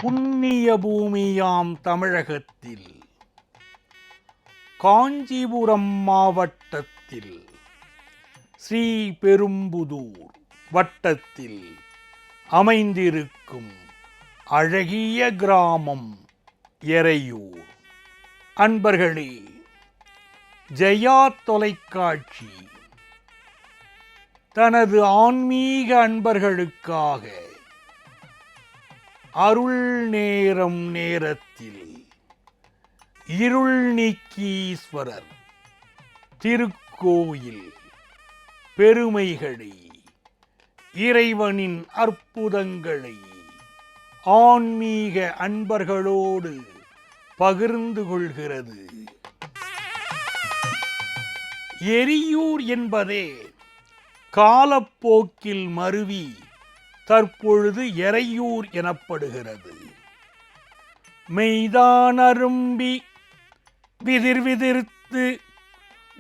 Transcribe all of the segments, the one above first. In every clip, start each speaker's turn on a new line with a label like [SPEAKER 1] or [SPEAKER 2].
[SPEAKER 1] புண்ணிய பூமியாம் தமிழகத்தில் காஞ்சிபுரம் மாவட்டத்தில் ஸ்ரீபெரும்புதூர் வட்டத்தில் அமைந்திருக்கும் அழகிய கிராமம் எறையூர். அன்பர்களே, ஜெயா தொலைக்காட்சி தனது ஆன்மீக அன்பர்களுக்காக அருள் நேரம் நேரத்தில் இருள் நீக்கீஸ்வரர் திருக்கோயில் பெருமைகளை, இறைவனின் அற்புதங்களை ஆன்மீக அன்பர்களோடு பகிர்ந்து கொள்கிறது. எறையூர் என்பதே காலப்போக்கில் மருவி தற்பொழுது எறையூர் எனப்படுகிறது. மெய்தான் அரும்பி விதிர் விதிர்த்து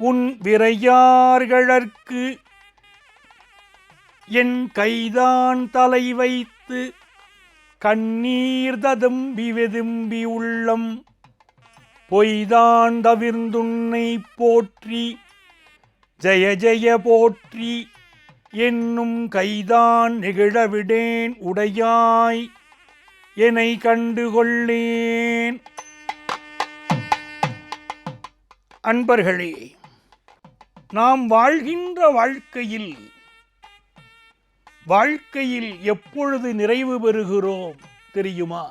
[SPEAKER 1] உன் விரையார்களற்கு என் கைதான் தலை வைத்து கண்ணீர் ததும்பி வெதும்பி உள்ளம் பொய்தான் தவிர்ந்துன்னை போற்றி ஜெய ஜெய போற்றி என்னும் கைதான் நெகிழவிடேன் உடையாய் என்னை கண்டுகொள்ளேன். அன்பர்களே, நாம் வாழ்கின்ற வாழ்க்கையில் எப்பொழுது நிறைவு பெறுகிறோம் தெரியுமா?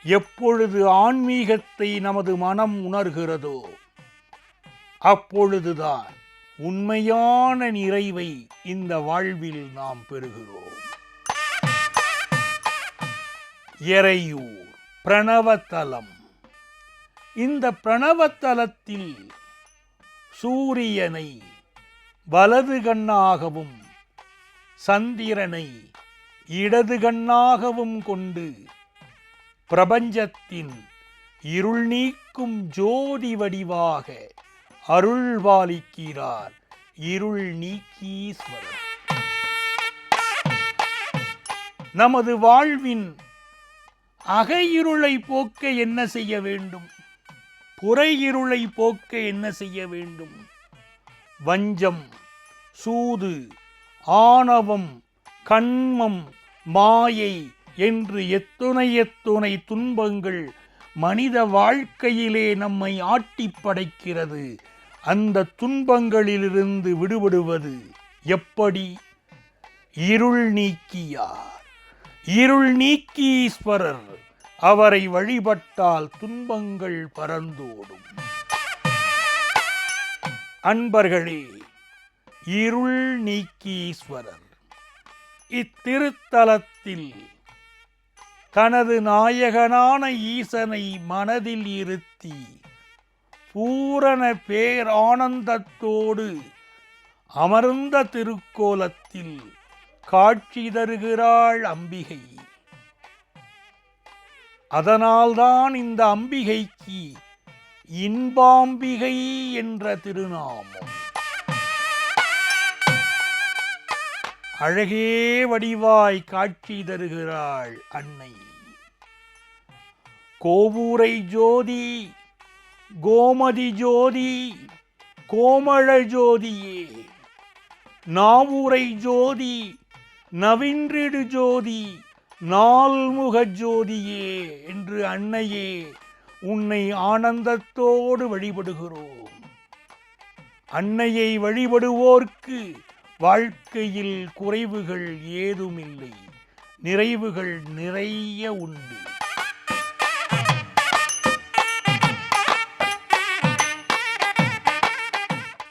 [SPEAKER 1] எப்பொழுது ஆன்மீகத்தை நமது மனம் உணர்கிறதோ அப்பொழுதுதான் உண்மையான நிறைவை இந்த வாழ்வில் நாம் பெறுகிறோம். எறையூர் பிரணவத்தலம். இந்த பிரணவத்தலத்தில் சூரியனை வலது கண்ணாகவும் சந்திரனை இடது கண்ணாகவும் கொண்டு பிரபஞ்சத்தின் இருள் நீக்கும் ஜோதி வடிவாக அருள்பாலிக்கிறார் இருள் நீக்கீஸ்வரர். நமது வாழ்வின் அகையிருளை போக்க என்ன செய்ய வேண்டும்? புற இருளை போக்க என்ன செய்ய வேண்டும்? வஞ்சம், சூது, ஆணவம், கண்மம், மாயை என்று எத்துணை துன்பங்கள் மனித வாழ்க்கையிலே நம்மை ஆட்டி படைக்கிறது. அந்த துன்பங்களிலிருந்து விடுபடுவது எப்படி? இருள் நீக்கியார், இருள் நீக்கீஸ்வரர். அவரை வழிபட்டால் துன்பங்கள் பறந்தோடும். அன்பர்களே, இருள் நீக்கீஸ்வரர் இத்திருத்தலத்தில் தனது நாயகனான ஈசனை மனதில் இருத்தி பூரண பேரானந்தத்தோடு அமர்ந்த திருக்கோலத்தில் காட்சி தருகிறாள் அம்பிகை. அதனால்தான் இந்த அம்பிகைக்கு இன்பாம்பிகை என்ற திருநாமம். அழகே வடிவாய் காட்சி தருகிறாள் அன்னை. கோவூரை ஜோதி, கோமதி ஜோதி, கோமள ஜோதியே, நாவூரை ஜோதி, நவின்றிடு ஜோதி, நால்முக ஜோதியே என்று அன்னையே உன்னை ஆனந்தத்தோடு வழிபடுகிறோம். அன்னையை வழிபடுவோர்க்கு வாழ்க்கையில் குறைவுகள் ஏதுமில்லை, நிறைவுகள் நிறைய உண்டு.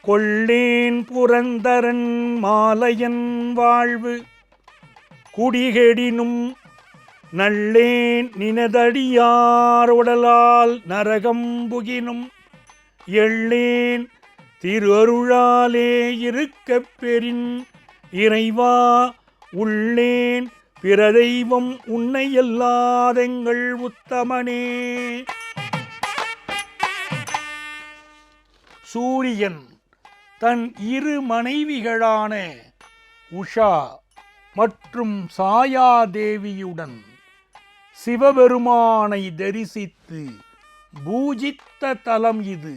[SPEAKER 1] கொள்ளேன் புரந்தரன் மாலையன் வாழ்வு குடிகெடினும் நல்லேன் நினதடியார் உடலால் நரகம் புகினும் எள்ளேன் திரு அருளாலே இருக்கப் பெறின் இறைவா உள்ளேன் பிற தெய்வம் உன்னை எல்லாதெங்கள் உத்தமனே. சூரியன் தன் இரு மனைவிகளான உஷா மற்றும் சாயாதேவியுடன் சிவபெருமானை தரிசித்து பூஜித்த தலம் இது.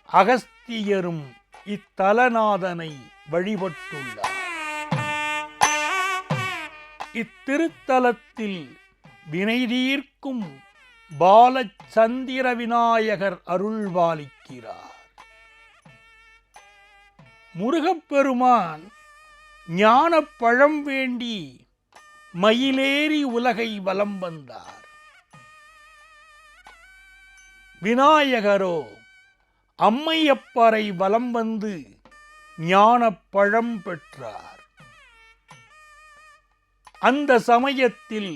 [SPEAKER 1] அகஸ்தியரும் இத்தலநாதனை வழிபட்டுள்ளார். இத்திருத்தலத்தில் வினை தீர்க்கும் பாலச்சந்திர விநாயகர் அருள்பாலிக்கிறார். முருகப்பெருமான் ஞானப் பழம் வேண்டி மயிலேறி உலகை வலம் வந்தார். விநாயகரோ அம்மையப்பரை வலம் வந்து ஞானப் பழம் பெற்றார். அந்த சமயத்தில்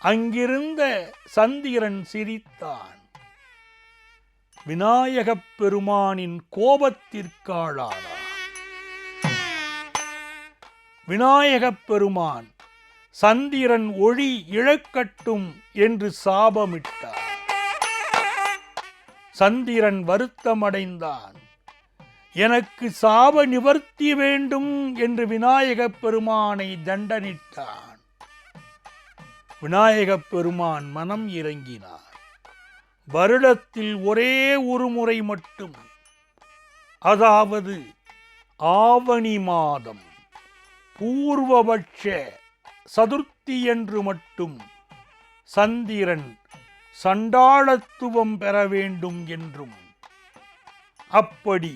[SPEAKER 1] அங்கிருந்த சந்திரன் சிரித்தான். விநாயகப் பெருமானின் கோபத்திற்காளானார். விநாயகப் பெருமான் சந்திரன் ஒளி இழக்கட்டும் என்று சாபமிட்டார். சந்திரன் வருத்தமடைந்தான். எனக்கு சாப நிவர்த்தி வேண்டும் என்று விநாயகப் பெருமானை தண்டனிட்டான். விநாயகப் பெருமான் மனம் இறங்கினார். வருடத்தில் ஒரே ஒரு முறை மட்டும், அதாவது ஆவணி மாதம் பூர்வபட்ச சதுர்த்தி என்று மட்டும் சந்திரன் சண்டாளத்துவம் பெற வேண்டும் என்றும், அப்படி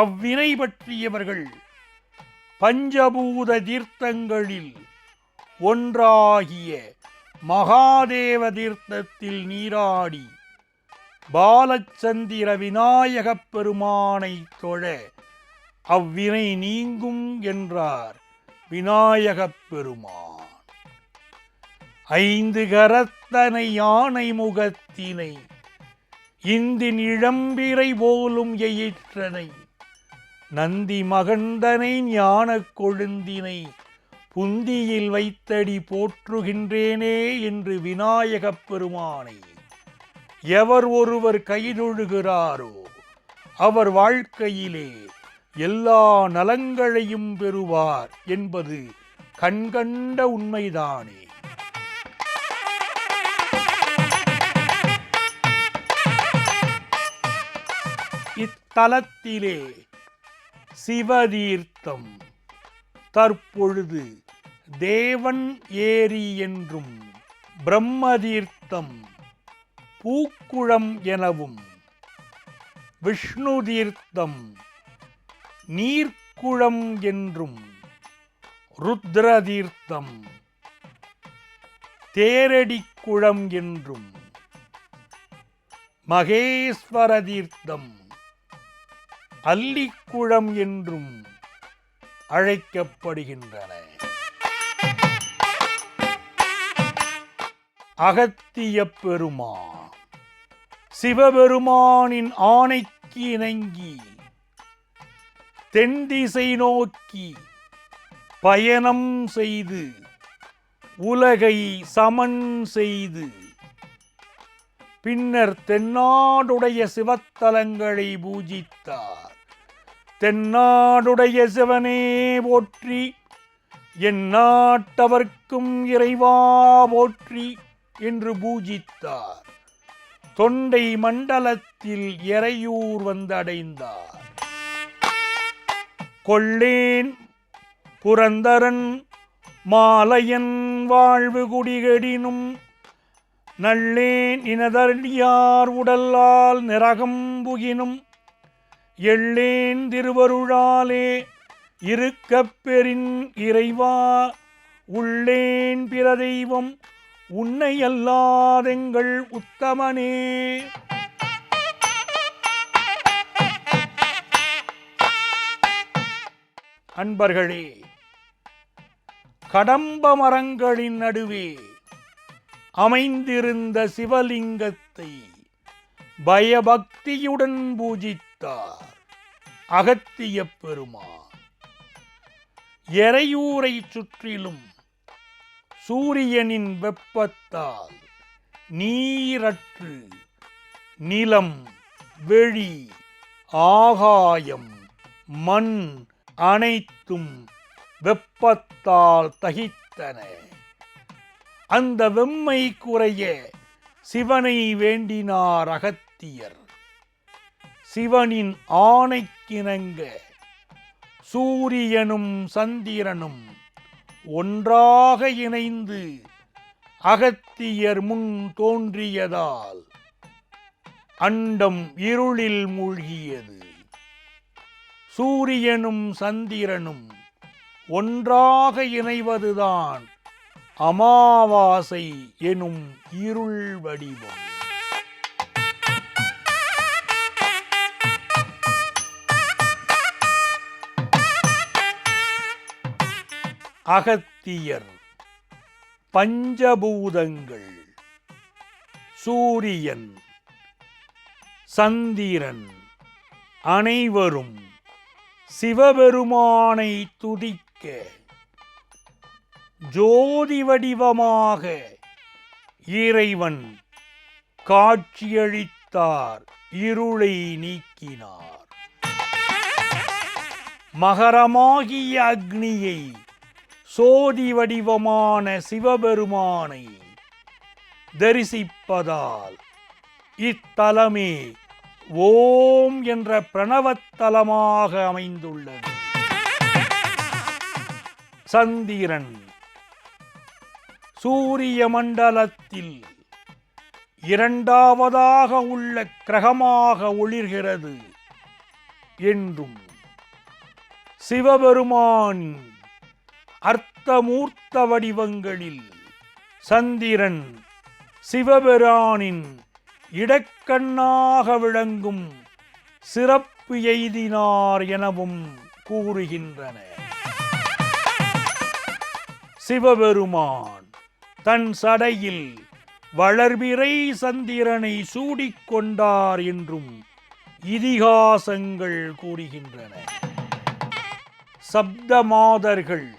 [SPEAKER 1] அவ்வினை பற்றியவர்கள் பஞ்சபூத தீர்த்தங்களில் ஒன்றாகிய மகாதேவ தீர்த்தத்தில் நீராடி பாலச்சந்திர விநாயகப் பெருமானை தொழ அவ்வினை நீங்கும் என்றார் விநாயகப் பெருமான். 5 கரத்தனை யானை முகத்தினை இந்தின் இளம்பிறை போலும் எயிற்றனை நந்தி மகந்தனை ஞானக் கொழுந்தினை புந்தியில் வைத்தடி போற்றுகின்றேனே என்று விநாயகப் பெருமானை எவர் ஒருவர் கைதொழுகிறாரோ அவர் வாழ்க்கையிலே எல்லா நலங்களையும் பெறுவார் என்பது கண்கண்ட உண்மைதானே. இத்தலத்திலே சிவதீர்த்தம் தற்பொழுது தேவன் ஏரி என்றும், பிரம்மதீர்த்தம் பூக்குளம் எனவும், விஷ்ணு தீர்த்தம் நீர்க்குளம் என்றும், ருத்ரதீர்த்தம் தேரடிக்குளம் என்றும், மகேஸ்வர தீர்த்தம் அல்லிக்குளம் என்றும் அழைக்கப்படுகின்றன. அகத்தியப் பெருமான் சிவபெருமானின் ஆணைக்கு இணங்கி தென் திசை நோக்கி பயணம் செய்து உலகை சமன் செய்து பின்னர் தென்னாடுடைய சிவத்தலங்களை பூஜித்தார். தென்னாடுடைய சிவனே போற்றி, என் நாட்டவர்க்கும் இறைவா போற்றி என்று பூஜித்தார். தொண்டை மண்டலத்தில் எறையூர் வந்தடைந்தார். கொள்ளேன் புரந்தரன் மாலையன் வாழ்வு குடிகடினும் நல்லேன் இனதடியார் உடல்லால் நிரகம்புகினும் எள்ளேன் திருவருளாலே இருக்கப் பெறின் இறைவா உள்ளேன் பிற தெய்வம் உன்னை அல்லாதெங்கள் உத்தமனே. அன்பர்களே, கடம்ப மரங்களின் நடுவே அமைந்திருந்த சிவலிங்கத்தை பயபக்தியுடன் பூஜித்தார் அகத்தியப் பெருமான். எறையூரை சுற்றிலும் சூரியனின் வெப்பத்தால் நீரற்று நிலம், வெளி, ஆகாயம், மண் அனைத்தும் வெப்பத்தால் தகித்தன. அந்த வெம்மை குறைய சிவனை வேண்டினார் அகத்தியர். சிவனின் ஆணைக்கிணங்க சூரியனும் சந்திரனும் ஒன்றாக இணைந்து அகத்தியர் முன் தோன்றியதால் அண்டம் இருளில் மூழ்கியது. சூரியனும் சந்திரனும் ஒன்றாக இணைவதுதான் அமாவாசை எனும் இருள் வடிவம். அகத்தியர் பஞ்சபூதங்கள் சூரியன் சந்திரன் அனைவரும் சிவபெருமானை துதிக்க ஜோதி வடிவமாக இறைவன் காட்சியளித்தார், இருளை நீக்கினார். மகரமாகிய அக்னியை சோதி வடிவமான சிவபெருமானை தரிசிப்பதால் இத்தலமே ஓம் என்ற பிரணவத்தலமாக அமைந்துள்ளது. சந்திரன் சூரிய மண்டலத்தில் இரண்டாவதாக உள்ள கிரகமாக ஒளிர்கிறது என்றும் சிவபெருமான் அர்த்தமூர்த்த வடிவங்களில் சந்திரன் சிவபெருமானின் இடக்கண்ணாக விளங்கும் சிறப்பு எய்தினார் எனவும் கூறுகின்றன. சிவபெருமான் தன் சடையில் வளர்பிறை சந்திரனை சூடிக்கொண்டார் என்றும் இதிகாசங்கள் கூறுகின்றன. சப்த மாதர்கள்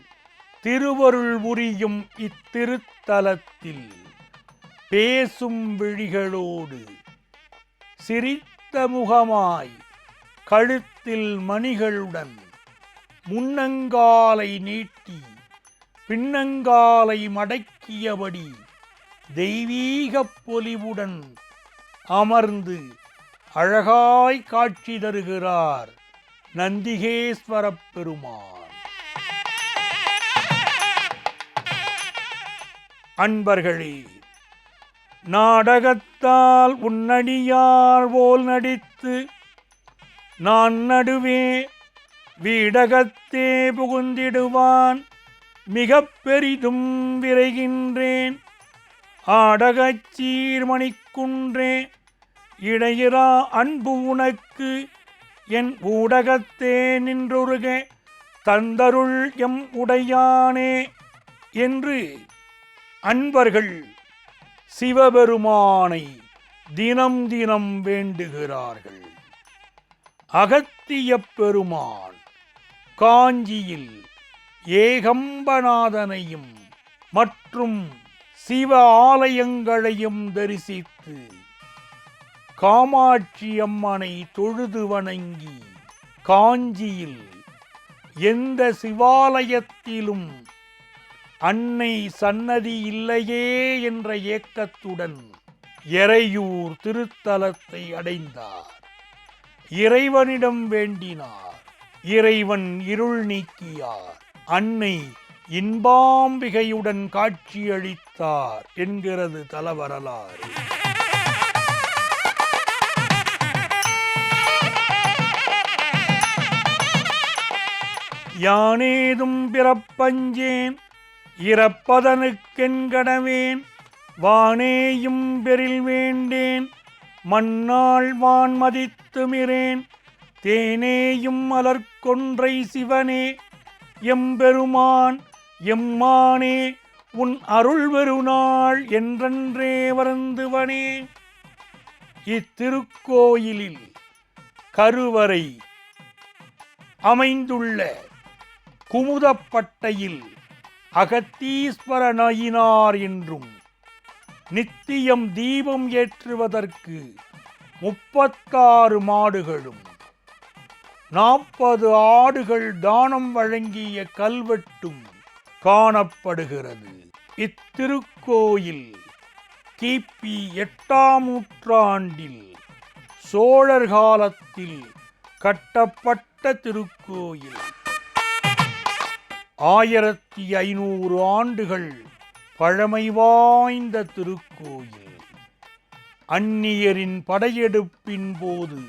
[SPEAKER 1] திருவருள் புரியும் இத்திருத்தலத்தில் பேசும் விழிகளோடு சிரித்த முகமாய் கழுத்தில் மணிகளுடன் முன்னங்காலை நீட்டி பின்னங்காலை மடக்கியபடி தெய்வீக பொலிவுடன் அமர்ந்து அழகாய் காட்சி தருகிறார் நந்திகேஸ்வர பெருமான். அன்பர்களே, நாடகத்தால் உன்னடியார் போல் நடித்து நான் நடுவே வீடகத்தே புகுந்திடுவான் மிக பெரிதும் விரைகின்றேன். ஆடகச் சீர்மணிக்குன்றே இடையிறா அன்பு உனக்கு என் ஊடகத்தே நின்றுருக தந்தருள் எம் உடையானே என்று அன்பர்கள் சிவபெருமானை தினம் தினம் வேண்டுகிறார்கள். அகத்திய பெருமான் காஞ்சியில் ஏகம்பநாதனையும் மற்றும் சிவ ஆலயங்களையும் தரிசித்து காமாட்சி அம்மனை தொழுது வணங்கி காஞ்சியில் எந்த சிவாலயத்திலும் அன்னை சன்னதி இல்லையே என்ற ஏக்கத்துடன் எறையூர் திருத்தலத்தை அடைந்தார். இறைவனிடம் வேண்டினார். இறைவன் இருள் நீக்கியார். அன்னை இன்பாம்பிகையுடன் காட்சியளித்தார் என்கிறது தலவரலாறு. யானேதும் பிறப்பஞ்சேன் இறப்பதனுக்கென்கடவேன் வானேயும் பெரில் வேண்டேன் மண்ணாள் வான் மதித்துமிரேன் தேனேயும் மலர்கொன்றை சிவனே எம்பெருமான் எம்மானே உன் அருள் பெருநாள் என்றென்றே வருந்துவனே. இத்திருக்கோயிலில் கருவறை அமைந்துள்ள குமுதப்பட்டையில் அகத்தீஸ்வர நாயினார் என்றும் நித்தியம் தீபம் ஏற்றுவதற்கு 36 மாடுகளும் 40 ஆடுகள் தானம் வழங்கிய கல்வெட்டும் காணப்படுகிறது. இத்திருக்கோயில் கிபி 8ஆம் நூற்றாண்டில் சோழர் காலத்தில் கட்டப்பட்ட திருக்கோயில். 1500 ஆண்டுகள் பழமை வாய்ந்த திருக்கோயில். அந்நியரின் படையெடுப்பின் போது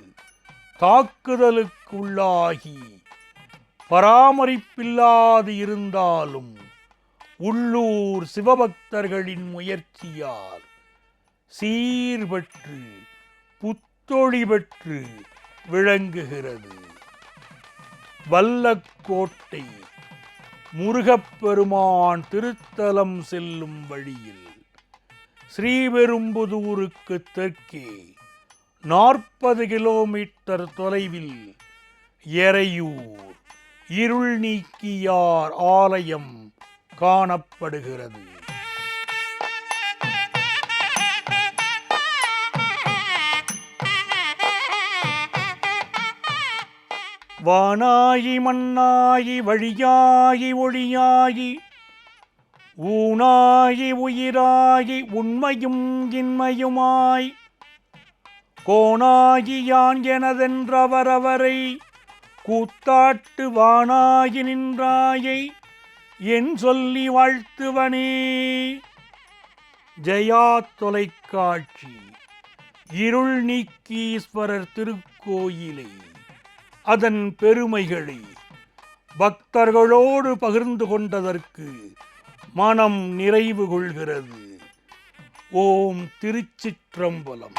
[SPEAKER 1] தாக்குதலுக்குள்ளாகி பராமரிப்பில்லாது இருந்தாலும் உள்ளூர் சிவபக்தர்களின் முயற்சியால் சீர்பெற்று புத்தொழி பெற்று விளங்குகிறது. வல்லக்கோட்டை முருகப்பெருமான் திருத்தலம் செல்லும் வழியில் ஸ்ரீபெரும்புதூருக்கு தெற்கே 40 கிலோமீட்டர் தொலைவில் எறையூர் இருள் நீக்கியார் ஆலயம் காணப்படுகிறது. வானாயி மண்ணாயி வழியாயி ஒளியாயி ஊனாயி உயிராயி உண்மையும் இன்மையுமாய் கோனாயி யான் எனதென்றவரவரை கூத்தாட்டு வானாயி நின்றாயை என் சொல்லி வாழ்த்துவனே. ஜெயா தொலைக்காட்சி இருள் நீக்கீஸ்வரர் திருக்கோயிலை, அதன் பெருமைகளை பக்தர்களோடு பகிர்ந்து கொண்டதற்கு மனம் நிறைவு கொள்கிறது. ஓம் திருச்சிற்றம்பலம்.